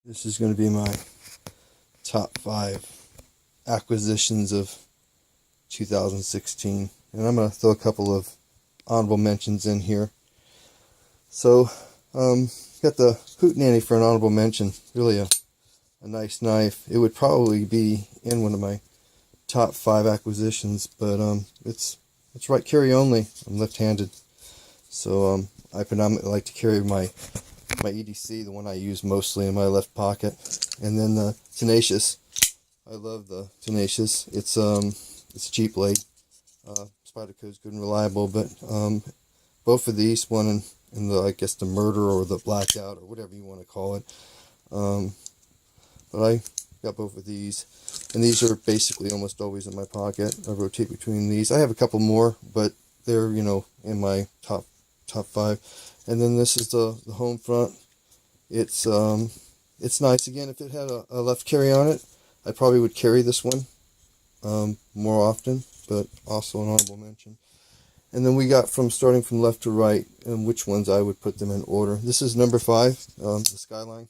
This is going to be my top 5 acquisitions of 2016. And I'm going to throw a couple of honorable mentions in here. So, got the Hootenanny for an honorable mention. Really a nice knife. It would probably be in one of my top 5 acquisitions, but it's right carry only. I'm left-handed. So I predominantly like to carry my EDC, the one I use mostly, in my left pocket. And then the Tenacious. I love the Tenacious. It's a cheap blade. Spyderco's good and reliable, but both of these, one in the, I guess, the Murder or the Blackout or whatever you want to call it. But I got both of these, and these are basically almost always in my pocket. I rotate between these. I have a couple more, but they're, in my top 5. And then this is the home front. It's nice. Again, if it had a left carry on it, I probably would carry this one more often, but also an honorable mention. And then we got starting from left to right, and which ones I would put them in order. This is number 5, the Skyline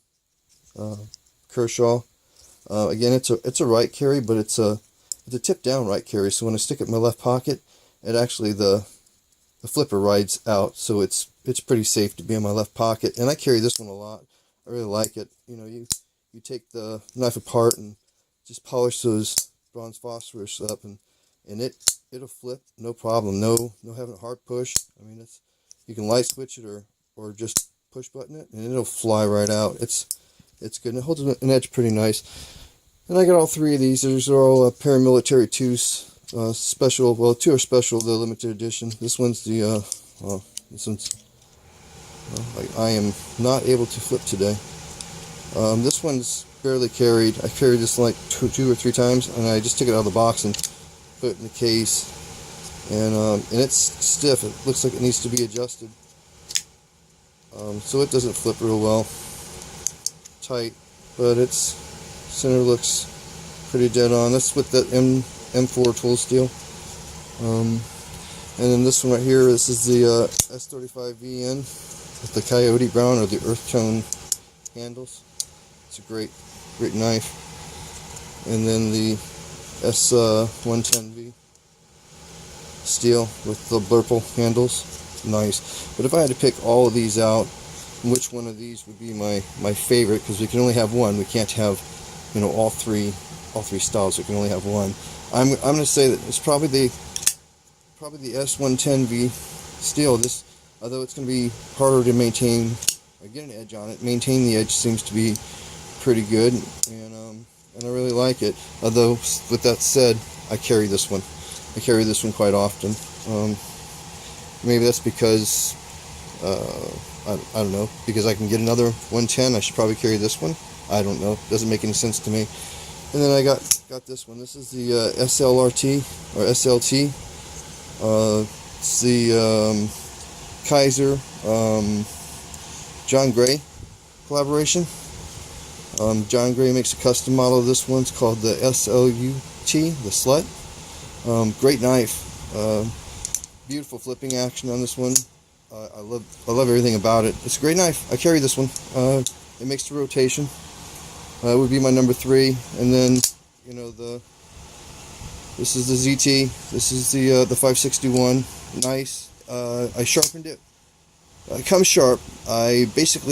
Kershaw. Again, it's a right carry, but it's a tip down right carry. So when I stick it in my left pocket, it actually the flipper rides out, so it's pretty safe to be in my left pocket. And I carry this one a lot. I really like it. You take the knife apart and just polish those bronze phosphorus up, and it'll flip no problem. No having a hard push. I mean, you can light switch it or just push button it, and it'll fly right out. It's good, and it holds an edge pretty nice. And I got all 3 of these. These are all paramilitary 2s. Special, well, 2 are special, the limited edition. This one's I am not able to flip today. This one's barely carried. I carried this like 2 or 3 times, and I just took it out of the box and put it in the case. And it's stiff. It looks like it needs to be adjusted. So it doesn't flip real well. Tight, but its center looks pretty dead on. That's with that M4 tool steel. And then this one right here, this is the S35VN with the coyote brown or the earth tone handles. It's a great knife. And then the S110V steel with the Blurple handles. Nice. But if I had to pick all of these out, which one of these would be my favorite, because we can only have one. We can't have all three styles. We can only have one. I'm going to say that it's probably the S110V steel. This, although it's going to be harder to maintain or get an edge on it, maintain the edge seems to be pretty good, and I really like it. Although, with that said, I carry this one. I carry this one quite often. Maybe that's because I don't know, because I can get another 110. I should probably carry this one. I don't know. Doesn't make any sense to me. And then I got this one. This is the SLRT or SLT. It's the Kaiser John Gray collaboration. John Gray makes a custom model of this one. It's called the SLUT, the Slut. Great knife. Beautiful flipping action on this one. I love everything about it. It's a great knife. I carry this one. It makes the rotation. It would be my number 3, and then this is the ZT. This is the 561. Nice. I sharpened it. It comes sharp. I just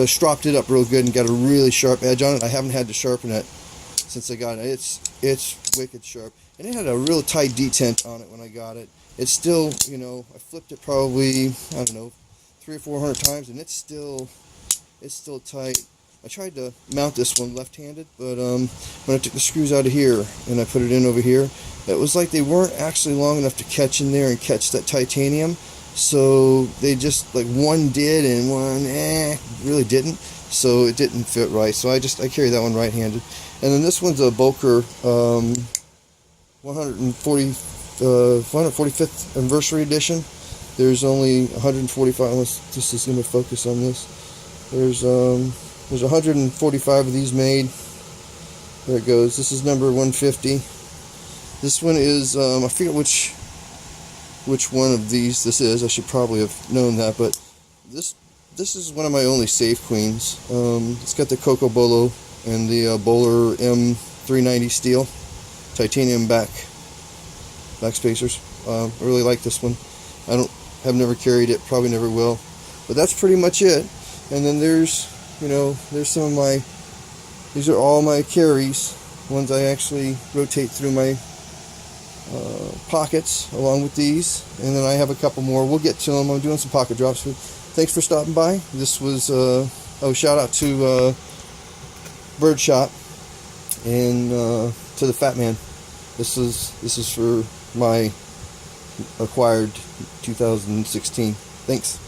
stropped it up real good and got a really sharp edge on it. I haven't had to sharpen it since I got it. It's wicked sharp, and it had a real tight detent on it when I got it. It's still, I flipped it probably, I don't know, 300 or 400 times, and it's still tight. I tried to mount this one left-handed, but when I took the screws out of here and I put it in over here, it was like they weren't actually long enough to catch in there and catch that titanium. So they just, like, one did and one really didn't. So it didn't fit right. So I carry that one right-handed. And then this one's a Boker 145th anniversary edition. There's only 145. Unless this is going to focus on this. There's 145 of these made. There it goes. This is number 150. This one is I forget which one of these this is. I should probably have known that, but this This is one of my only safe queens. It's got the Coco Bolo and the Bowler M390 steel titanium back spacers. I really like this one. Have never carried it, probably never will, but that's pretty much it. And then there's some of my, these are all my carries, ones I actually rotate through my pockets along with these, and then I have a couple more. We'll get to them. I'm doing some pocket drops. Thanks for stopping by. This was shout out to Birdshot and to the Fat Man. This is for my acquired 2016. Thanks.